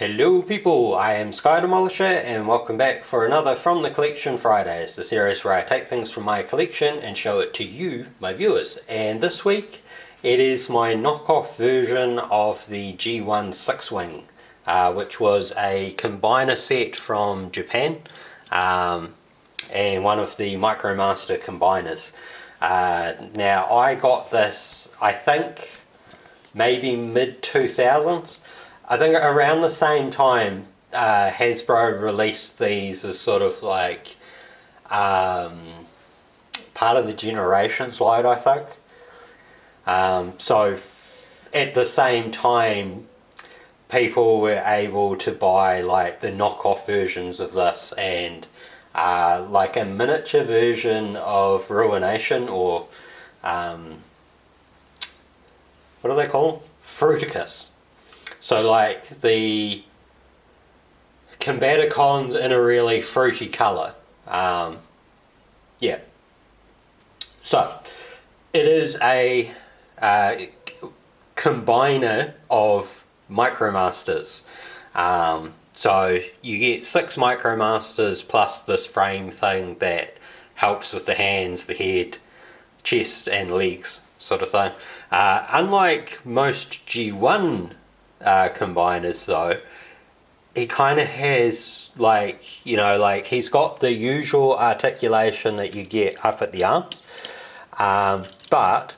Hello people, I am Sky Demolisher and welcome back for another From the Collection Fridays, the series where I take things from my collection and show it to you, my viewers. And this week it is my knockoff version of the G1 SixWing, which was a combiner set from Japan, and one of the MicroMaster combiners. Now I got this, I think, maybe mid-2000s. I think around the same time Hasbro released these as sort of like part of the Generations line, I think. So at the same time people were able to buy like the knockoff versions of this and like a miniature version of Ruination, or what do they call them? Fruticus. So like the Combaticons in a really fruity colour. Yeah. So it is a combiner of MicroMasters. So you get 6 MicroMasters plus this frame thing that helps with the hands, the head, chest and legs sort of thing. Unlike most G1 combiners though, he kind of has like, you know, like he's got the usual articulation that you get up at the arms, but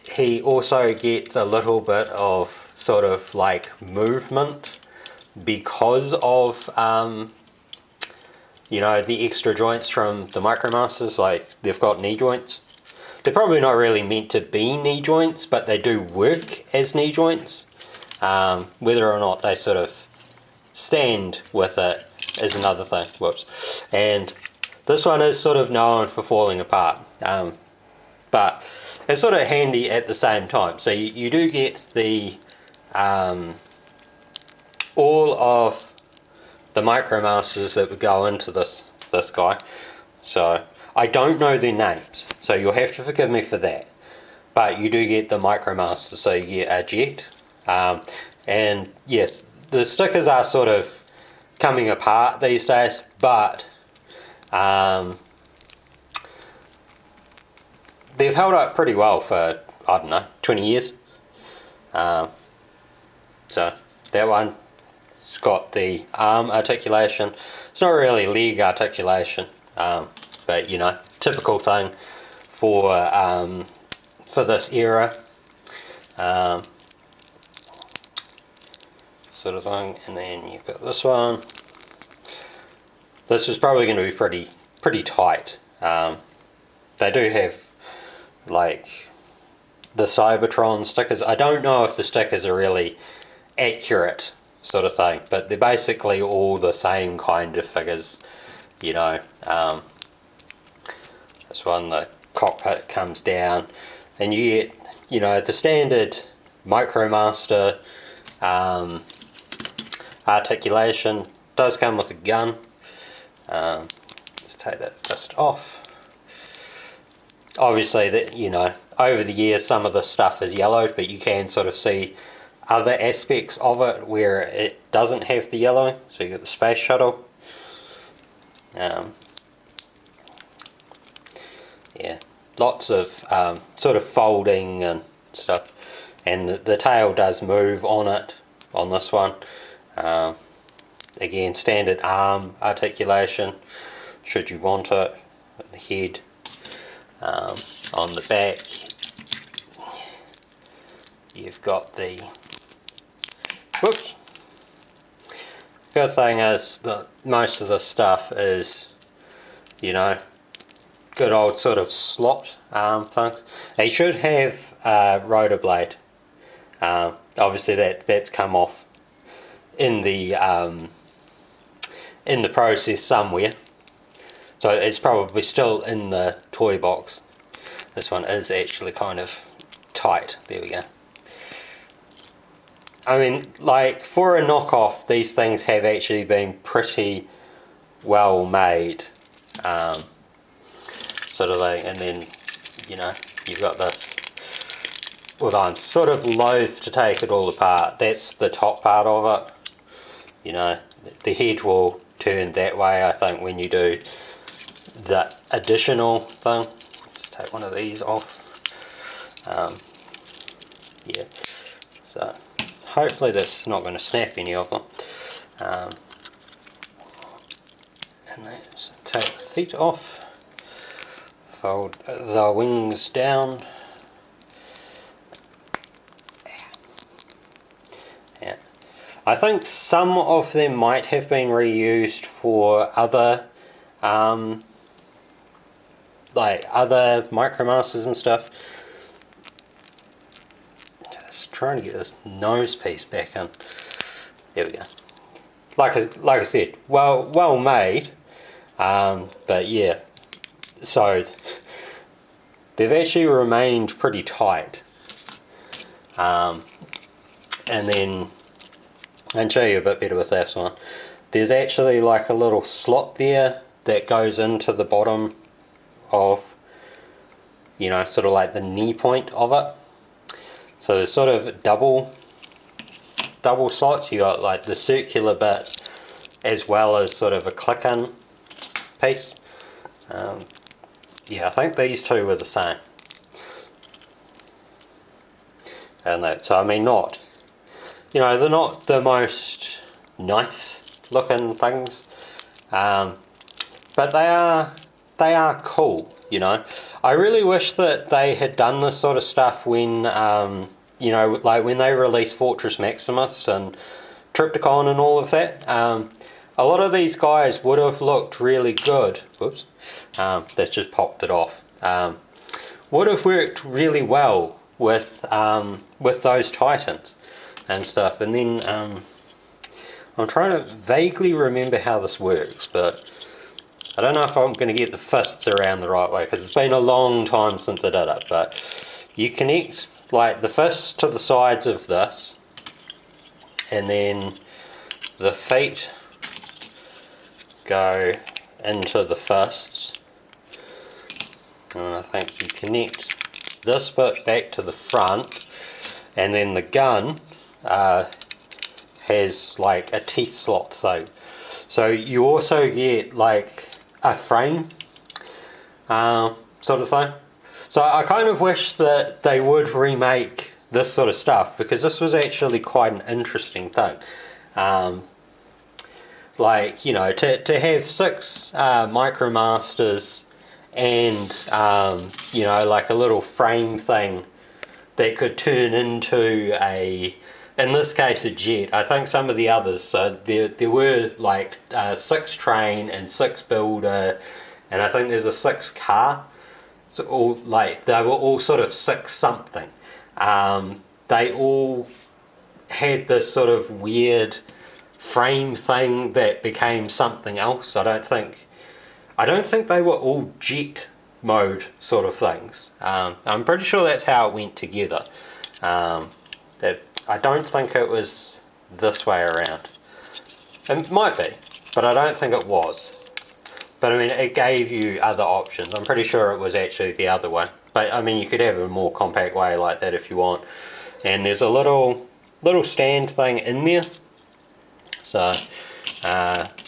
he also gets a little bit of sort of like movement because of you know, the extra joints from the MicroMasters. Like they've got knee joints. They're probably not really meant to be knee joints, but they do work as knee joints. Whether or not they sort of stand with it is another thing. Whoops. And this one is sort of known for falling apart, but it's sort of handy at the same time. So you do get the all of the MicroMasters that would go into this guy. So I don't know their names, so you'll have to forgive me for that. But you do get the MicroMasters, so you get a Jet. And yes, the stickers are sort of coming apart these days, but they've held up pretty well for, I don't know, 20 years. So that one's got the arm articulation. It's not really leg articulation, but you know, typical thing for this era. Sort of thing. And then you've got this one. This is probably going to be pretty tight. They do have like the Cybertron stickers. I don't know if the stickers are really accurate sort of thing, but they're basically all the same kind of figures, you know. This one, the cockpit comes down and you get, you know, the standard MicroMaster articulation. Does come with a gun. Let's take that fist off. Obviously, that, you know, over the years some of the stuff is yellowed, but you can sort of see other aspects of it where it doesn't have the yellow. So you got the space shuttle. Yeah, lots of sort of folding and stuff, and the tail does move on it on this one. Again, standard arm articulation should you want it. The head, on the back you've got the, whoops. Good thing is that most of the stuff is, you know, good old sort of slot things. They should have rotor blade. Obviously that's come off in the process somewhere, so it's probably still in the toy box. This one is actually kind of tight. There we go. I mean, like, for a knockoff, these things have actually been pretty well made, sort of like. And then, you know, you've got this, although I'm sort of loath to take it all apart. That's the top part of it. you know, the head will turn that way, I think, when you do the additional thing. Just take one of these off. Yeah, so hopefully that's not going to snap any of them. And let's take the feet off, fold the wings down. Yeah, I think some of them might have been reused for other like other Micromasters and stuff. Just trying to get this nose piece back in. There we go. Like I said, well made, but yeah. So they've actually remained pretty tight. And then I can show you a bit better with this one. There's actually like a little slot there that goes into the bottom of, you know, sort of like the knee point of it. So there's sort of double slots. You got like the circular bit as well as sort of a click-in piece. Yeah, I think these two were the same. And that, so I mean, not, you know, they're not the most nice looking things, but they are cool, you know. I really wish that they had done this sort of stuff when, you know, like when they released Fortress Maximus and Triptychon and all of that. A lot of these guys would have looked really good. Whoops, that's just popped it off. Would have worked really well with those Titans and stuff. And then I'm trying to vaguely remember how this works, but I don't know if I'm going to get the fists around the right way because it's been a long time since I did it. But you connect like the fists to the sides of this, and then the feet go into the fists, and I think you connect this bit back to the front, and then the gun has like a teeth slot thing. So you also get like a frame sort of thing. So I kind of wish that they would remake this sort of stuff, because this was actually quite an interesting thing. Like, you know, to have 6 Micromasters and, you know, like a little frame thing that could turn into a, in this case, a jet. I think some of the others, so there were like 6 train and 6 builder, and I think there's a 6 car. So all, like, they were all sort of 6 something. They all had this sort of weird frame thing that became something else. I don't think they were all jet mode sort of things. I'm pretty sure that's how it went together. That I don't think it was this way around. It might be, but I don't think it was. But I mean, it gave you other options. I'm pretty sure it was actually the other way. But I mean, you could have a more compact way like that if you want. And there's a little stand thing in there. So,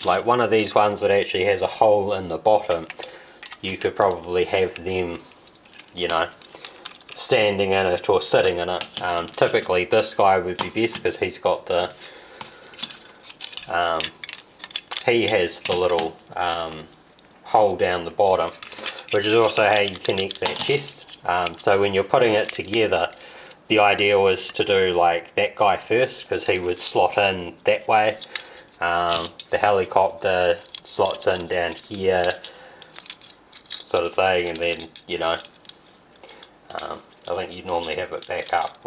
like one of these ones that actually has a hole in the bottom, you could probably have them, you know, standing in it or sitting in it. Typically this guy would be best because he's got the, he has the little hole down the bottom, which is also how you connect that chest. So when you're putting it together, the idea was to do like that guy first, because he would slot in that way. The helicopter slots in down here, sort of thing, and then, you know, I think you'd normally have it back up.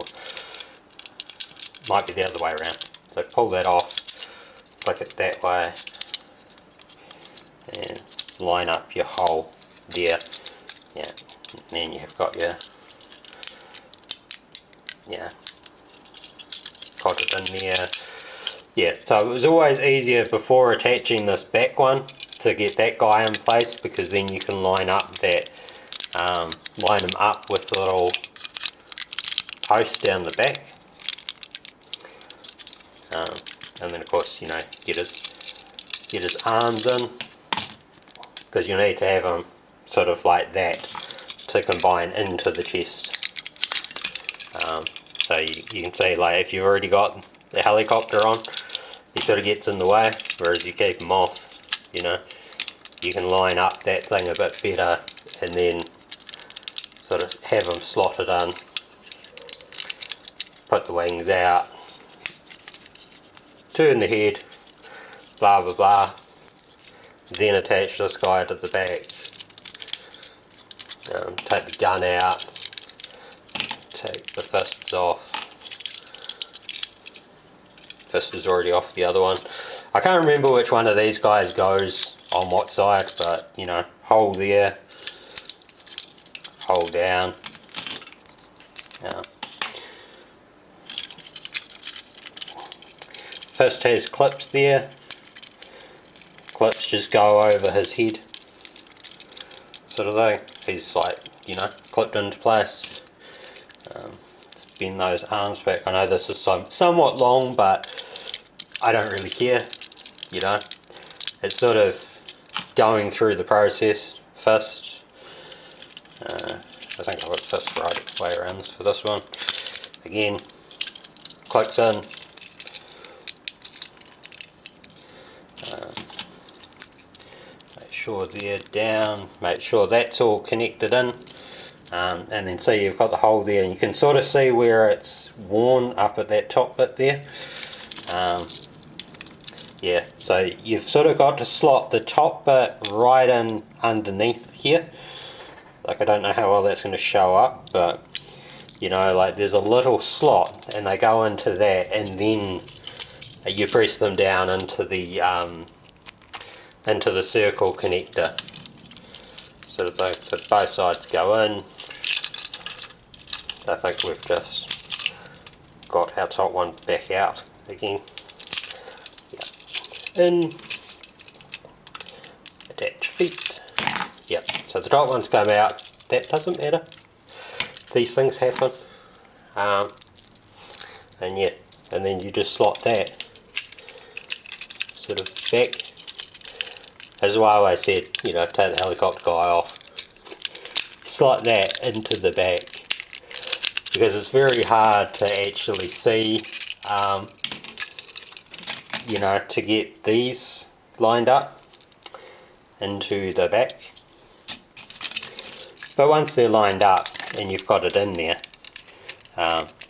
Might be the other way around. So pull that off, flick it that way, and line up your hole there. Yeah, and then you've got your, yeah, got it in there. Yeah, so it was always easier before attaching this back one to get that guy in place, because then you can line up that, line them up with the little post down the back. and then of course, you know, get his arms in, because you need to have them sort of like that to combine into the chest. So you can see, like, if you've already got the helicopter on, he sort of gets in the way, whereas you keep him off, you know, you can line up that thing a bit better and then sort of have them slotted in, put the wings out, turn the head, blah blah blah, then attach this guy to the back, take the gun out, take the fists off. Fist is already off the other one. I can't remember which one of these guys goes on what side, but you know, hold there, hold down. Fist has clips there. Clips just go over his head, sort of thing. He's like, you know, clipped into place. Let's bend those arms back. I know this is somewhat long, but I don't really care, you know. It's sort of going through the process first. I think I've got fist right way around for this one. Again, clicks in. Make sure they're down, make sure that's all connected in, and then see you've got the hole there, and you can sort of see where it's worn up at that top bit there. Yeah, so you've sort of got to slot the top bit right in underneath here. Like, I don't know how well that's going to show up, but you know, like, there's a little slot and they go into that, and then you press them down into the circle connector, sort of thing. So both sides go in. I think we've just got our top one back out again. Yeah. In, attach feet. Yep, so the top ones come out. That doesn't matter. These things happen. And yeah, and then you just slot that sort of back. As I always said, you know, take the helicopter guy off, slot that into the back, because it's very hard to actually see, you know, to get these lined up into the back. But once they're lined up and you've got it in there,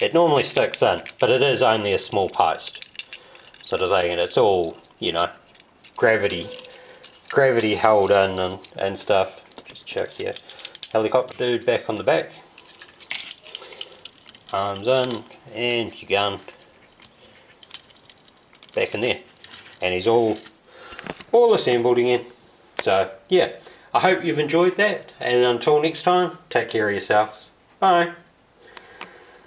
it normally sticks in, but it is only a small post sort of thing, and it's all, you know, gravity held in and stuff. Just check here. Helicopter dude back on the back. Arms in, and your gun back in there. And he's all assembled again. So yeah, I hope you've enjoyed that, and until next time, take care of yourselves. Bye.